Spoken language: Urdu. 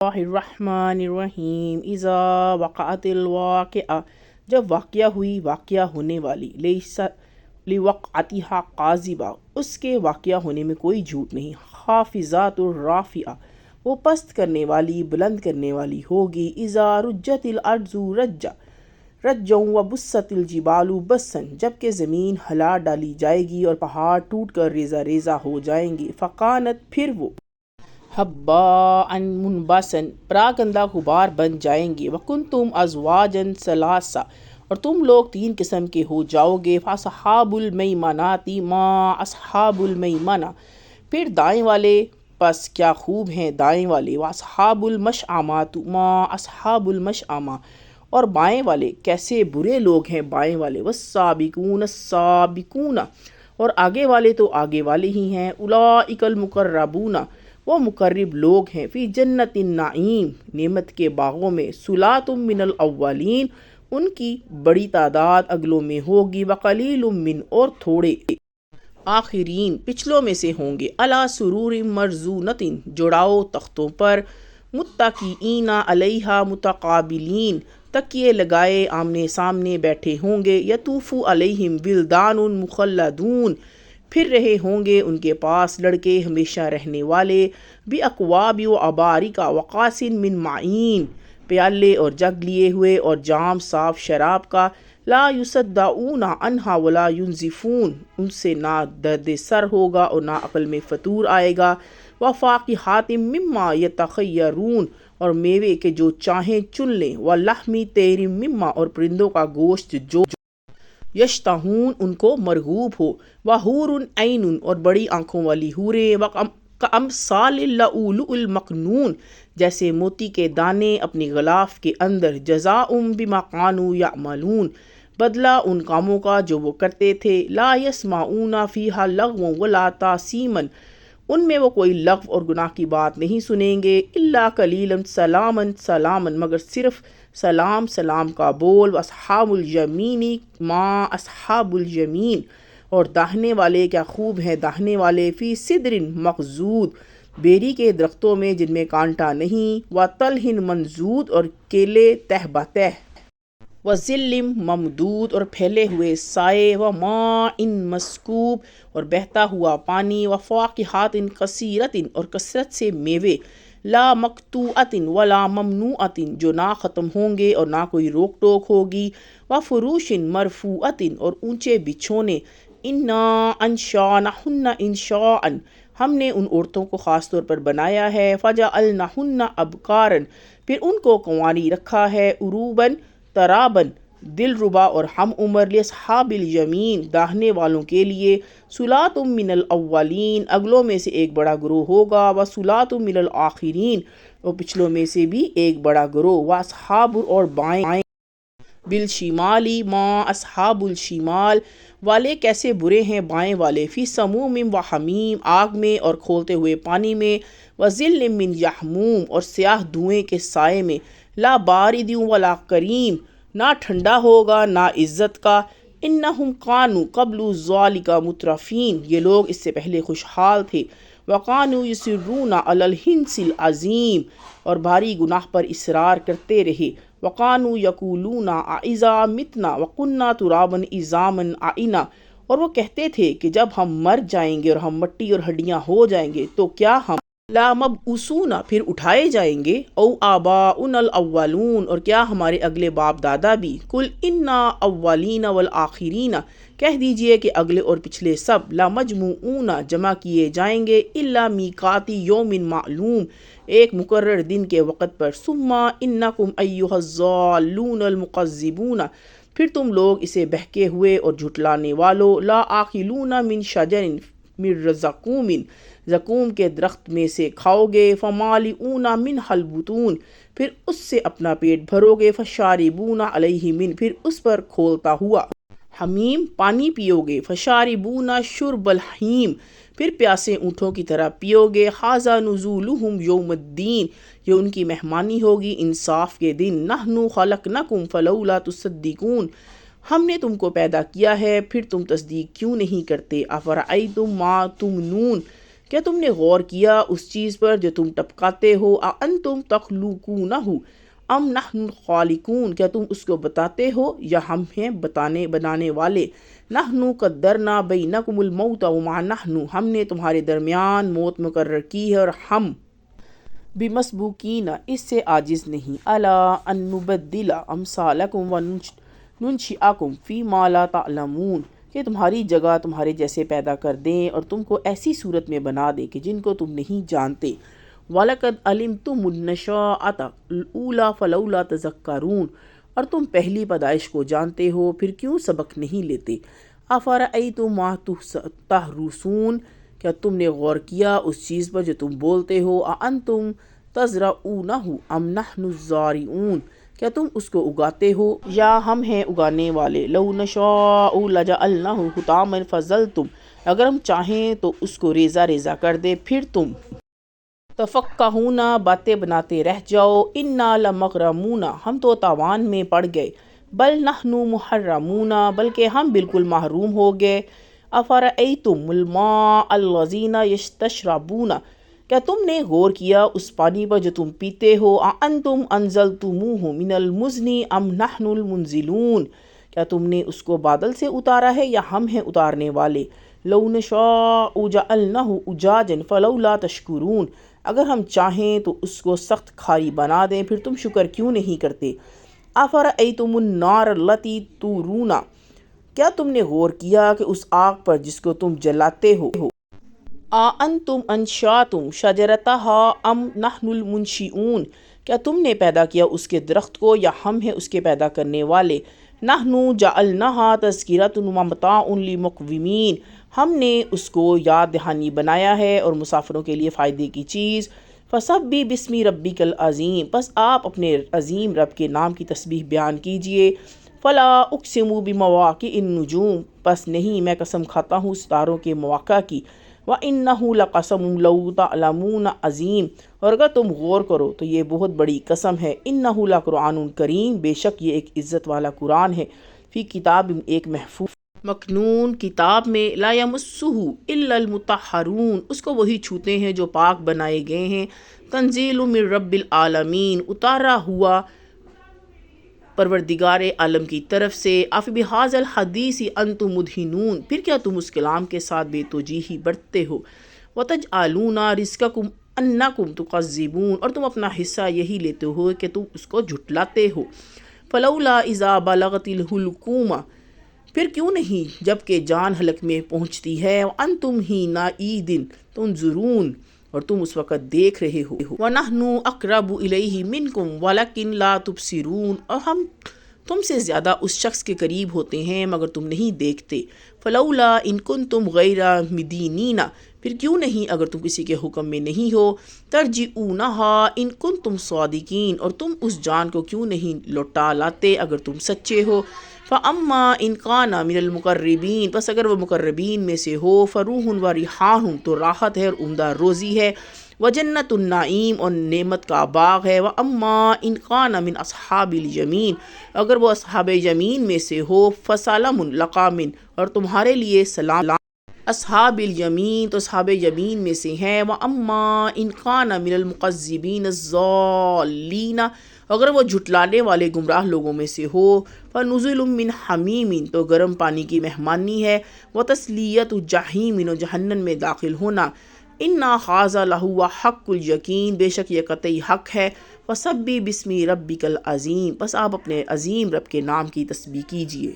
الرحمن الرحیم اذا وقعت الواقعہ، جب واقعہ ہوئی، واقعہ ہونے والی، لیس لوقعتها قاذبہ، اس کے واقعہ ہونے میں کوئی جھوٹ نہیں، خافضات الرافعہ، وہ پست کرنے والی، بلند کرنے والی ہوگی، اذا رجت الارض رجا رجا وبست الجبال بسا، جبکہ زمین ہلا ڈالی جائے گی اور پہاڑ ٹوٹ کر ریزہ ریزہ ہو جائیں گے، فقانت، پھر وہ حباء منبثا، پراگندہ غبار بن جائیں گے، وکنتم ازواجا ثلاثا، اور تم لوگ تین قسم کے ہو جاؤ گے، فاصحاب المیمنۃ ما اصحاب المیمنہ، پھر دائیں والے پس کیا خوب ہیں دائیں والے، واصحاب المشأمۃ ما اصحاب المشأمہ، اور بائیں والے کیسے برے لوگ ہیں بائیں والے، والسابقون السابقون، اور آگے والے تو آگے والے ہی ہیں، اولئک المقربون، وہ مقرب لوگ ہیں، فی جنت النعیم، نعمت کے باغوں میں، صلاۃ من الاولین، ان کی بڑی تعداد اگلوں میں ہوگی، وقلیل من، اور تھوڑے آخرین پچھلوں میں سے ہوں گے، علی سرور مرضونۃ، جوڑاؤ تختوں پر، متکئین علیہا متقابلین، تکیے لگائے آمنے سامنے بیٹھے ہوں گے، یطوف علیہم ولدان مخلدون، پھر رہے ہوں گے ان کے پاس لڑکے ہمیشہ رہنے والے، باکواب و ابارک وکاس من معین، پیالے اور جگ لیے ہوئے اور جام صاف شراب کا، لا یصدعون عنہا ولا ینزفون، ان سے نہ درد سر ہوگا اور نہ عقل میں فطور آئے گا، وفاکہۃ مما یتخیرون، اور میوے کے جو چاہیں چن لیں، ولحم طیر مما، اور پرندوں کا گوشت جو یشتہون ان کو مرغوب ہو، وحور عین، اور بڑی آنکھوں والی حوریں، کامثال اللؤلؤ المکنون، جیسے موتی کے دانے اپنی غلاف کے اندر، جزاء بما کانوا یعملون، بدلہ ان کاموں کا جو وہ کرتے تھے، لا یسمعون فیہا لغوا ولا تاثیما، ان میں وہ کوئی لغو اور گناہ کی بات نہیں سنیں گے، الا قلیلا سلاما سلاما، مگر صرف سلام سلام کا بول، واصحاب الیمین ما اصحاب الیمین، اور داہنے والے کیا خوب ہیں داہنے والے، فی سدر مخضود، بیری کے درختوں میں جن میں کانٹا نہیں، وطلح منضود، اور کیلے تہ بتہ، وظل ممدود، اور پھیلے ہوئے سائے، وماء مسکوب، اور بہتا ہوا پانی، وفواکہۃ کثیرۃ، اور کثرت سے میوے، لا مقطوعۃ ولا ممنوعۃ، جو نہ ختم ہوں گے اور نہ کوئی روک ٹوک ہوگی، وفروش مرفوعۃ، اور اونچے بچھونے، انا انشأناہن انشاء، ہم نے ان عورتوں کو خاص طور پر بنایا ہے، فجعلناہن ابکارا، پھر ان کو کنواری رکھا ہے، عروباً تراباً، دل ربا اور ہم عمر، لاصحاب الیمین، داہنے والوں کے لیے، صلاۃ من الاولین، اگلوں میں سے ایک بڑا گروہ ہوگا، وصلاۃ من الآخرین، اور پچھلوں میں سے بھی ایک بڑا گروہ، واصحاب، اور بائیں بالشمال ما اصحاب الشمال، والے کیسے برے ہیں بائیں والے، فی سموم وحمیم، آگ میں اور کھولتے ہوئے پانی میں، وظل من یحموم، اور سیاہ دھوئیں کے سائے میں، لا بارد ولا کریم، نہ ٹھنڈا ہوگا نہ عزت کا، انہم کانوا قبل ذلک مترفین، یہ لوگ اس سے پہلے خوشحال تھے، وکانوا یصرون علی الحنث العظیم، اور بھاری گناہ پر اصرار کرتے رہے، وکانوا یقولون اذا متنا وکنا ترابا عظاما ائنا، اور وہ کہتے تھے کہ جب ہم مر جائیں گے اور ہم مٹی اور ہڈیاں ہو جائیں گے تو کیا ہم لامبعوثون، پھر اٹھائے جائیں گے، او آباؤنا الاولون، اور کیا ہمارے اگلے باپ دادا بھی، قل ان الاولین والآخرین، کہہ دیجئے کہ اگلے اور پچھلے سب، لمجموعون، جمع کیے جائیں گے، الا میقات یوم معلوم، ایک مقرر دن کے وقت پر، ثم انکم ایھا الضالون المکذبون، پھر تم لوگ اسے بہکے ہوئے اور جھٹلانے والوں، لا آکلون من شجر من زقوم، زقوم کے درخت میں سے کھاؤ گے، فمالئون منھا البطون، پھر اس سے اپنا پیٹ بھرو گے، فشاربون علیہ من، پھر اس پر کھولتا ہوا حمیم پانی پیو گے، فشاربون شرب الحیم، پھر پیاسے اونٹوں کی طرح پیو گے، ھذا نزولہم یوم الدین، یہ ان کی مہمانی ہوگی انصاف کے دن، نحن خلقناکم فلولا تصدقون، ہم نے تم کو پیدا کیا ہے پھر تم تصدیق کیوں نہیں کرتے، افرأیتم ما تمنون، کیا تم نے غور کیا اس چیز پر جو تم ٹپکاتے ہو؟ انتم تخلقونہ ام نحن الخالقون، کیا تم اس کو بتاتے ہو یا ہم ہیں بنانے والے؟ نحن قدرنا بینکم الموت وما نحن، ہم نے تمہارے درمیان موت مقرر کی ہے اور ہم بمسبوقین، اس سے عاجز نہیں، الا ان نبدل امثالکم وننشئکم فی ما لا تعلمون، کہ تمہاری جگہ تمہارے جیسے پیدا کر دیں اور تم کو ایسی صورت میں بنا دیں کہ جن کو تم نہیں جانتے۔ وَلَقَدْ عَلِمْتُمُ النَّشَاءَةَ الْأُولَىٰ فَلَوْلَا تَذَكَّرُونَ، اور تم پہلی پیدائش کو جانتے ہو پھر کیوں سبق نہیں لیتے۔ أَفَرَأَيْتُم مَّا تَحْرُثُونَ، کیا تم نے غور کیا اس چیز پر جو تم بولتے ہو؟ أَأَنتُمْ تَزْرَعُونَهُ أَمْ نَحْنُ الزَّارِعُونَ، کیا تم اس کو اگاتے ہو یا ہم ہیں اگانے والے؟ لَوْ نَشَاءُ لَجَعَلْنَاهُ حُطَامًا فَظَلْتُمْ، اگر ہم چاہیں تو اس کو ریزہ ریزہ کر دے پھر تم تفکہون باتیں بناتے رہ جاؤ۔ انا لمغرمون، ہم تو تاوان میں پڑ گئے۔ بل نحن محرمون، بلکہ ہم بالکل محروم ہو گئے۔ افرأیتم الماء الذی تشربون، کیا تم نے غور کیا اس پانی پر جو تم پیتے ہو؟ اانتم انزلتموہ من المزن ام نحن المنزلون، کیا تم نے اس کو بادل سے اتارا ہے یا ہم ہیں اتارنے والے؟ لو نشاء جعلناہ اجاجا فلولا تشکرون، اگر ہم چاہیں تو اس کو سخت کھاری بنا دیں پھر تم شکر کیوں نہیں کرتے؟ افرأیتم النار التی تورون، کیا تم نے غور کیا کہ اس آگ پر جس کو تم جلاتے ہو؟ انتم انشأتم شجرتها ام نحن المنشئون، کیا تم نے پیدا کیا اس کے درخت کو یا ہم ہیں اس کے پیدا کرنے والے؟ نحن جعلناها تذکرۃ ومتاع للمقومین، ہم نے اس کو یاد دہانی بنایا ہے اور مسافروں کے لیے فائدے کی چیز۔ فسبح باسم ربک العظیم، بس آپ اپنے عظیم رب کے نام کی تسبیح بیان کیجئے۔ فلا اقسم بمواقع النجوم، بس نہیں میں قسم کھاتا ہوں ستاروں کے مواقع کی۔ وَإِنَّهُ لَقَسَمٌ لَوْ تَعْلَمُونَ عظیم، اور اگر تم غور کرو تو یہ بہت بڑی قسم ہے۔ إِنَّهُ لَقُرْآنٌ کریم، بے شک یہ ایک عزت والا قرآن ہے۔ فی کتاب، ایک محفوظ مکنون کتاب میں، لا یمسہ الا المطہرون، اس کو وہی چھوتے ہیں جو پاک بنائے گئے ہیں۔ تنزیل من رب العالمین، اتارا ہوا پروردگار عالم کی طرف سے۔ افبہذا الحدیث انتم مدہنون، پھر کیا تم اس کلام کے ساتھ بے توجیہی برتتے ہو؟ وتجعلون رزقکم انکم تکذبون، اور تم اپنا حصہ یہی لیتے ہو کہ تم اس کو جھٹلاتے ہو۔ فلولا اذا بلغت الحلقوم، پھر کیوں نہیں جب کہ جان حلق میں پہنچتی ہے۔ وانتم حینئذ تنظرون، اور تم اس وقت دیکھ رہے ہو۔ وَنَحْنُ أَقْرَبُ إِلَيْهِ مِنْكُمْ وَلَكِنْ لَا تُبْصِرُونَ، اور ہم تم سے زیادہ اس شخص کے قریب ہوتے ہیں مگر تم نہیں دیکھتے۔ فَلَوْلَا إِن كُنْتُمْ غَيْرَ مَدِينِينَ، پھر کیوں نہیں اگر تم کسی کے حکم میں نہیں ہو۔ تَرْجِعُونَهَا إِن كُنْتُمْ صَادِقِينَ، اور تم اس جان کو کیوں نہیں لوٹا لاتے اگر تم سچے ہو۔ فَأَمَّا إِن كَانَ مِنَ الْمُقَرِّبِينَ، بس اگر وہ مقربین میں سے ہو، فَرُوحٌ وَرَيْحَانٌ، تو راحت ہے اور عمدہ روزی ہے۔ وَجَنَّةُ النَّعِيمِ، اور نعمت کا باغ ہے۔ وَأَمَّا إِن كَانَ مِنْ أَصْحَابِ الْيَمِينِ، اگر وہ اصحاب یمین میں سے ہو، فَسَلَامٌ لَكَ مِنْ، اور تمہارے لیے سلام۔ اصحاب الیمین تو اصحاب یمین میں سے ہیں۔ وَأَمَّا إِن كَانَ مِنَ الْمُكَذِّبِينَ الضَّالِّينَ، اگر وہ جھٹلانے والے گمراہ لوگوں میں سے ہو، فَنُزُلٌ مِّنْ حَمِيمٍ، تو گرم پانی کی مہمانی ہے۔ وَتَصْلِيَةُ جَحِيمٍ، اور جہنم میں داخل ہونا۔ إِنَّ هَٰذَا لَهُوَ حَقُّ الْيَقِينِ، بے شک یہ قطعی حق ہے۔ فَسَبِّحْ بِاسْمِ رَبِّكَ الْعَظِيمِ، بس آپ اپنے عظیم رب کے نام کی تسبیح کیجئے۔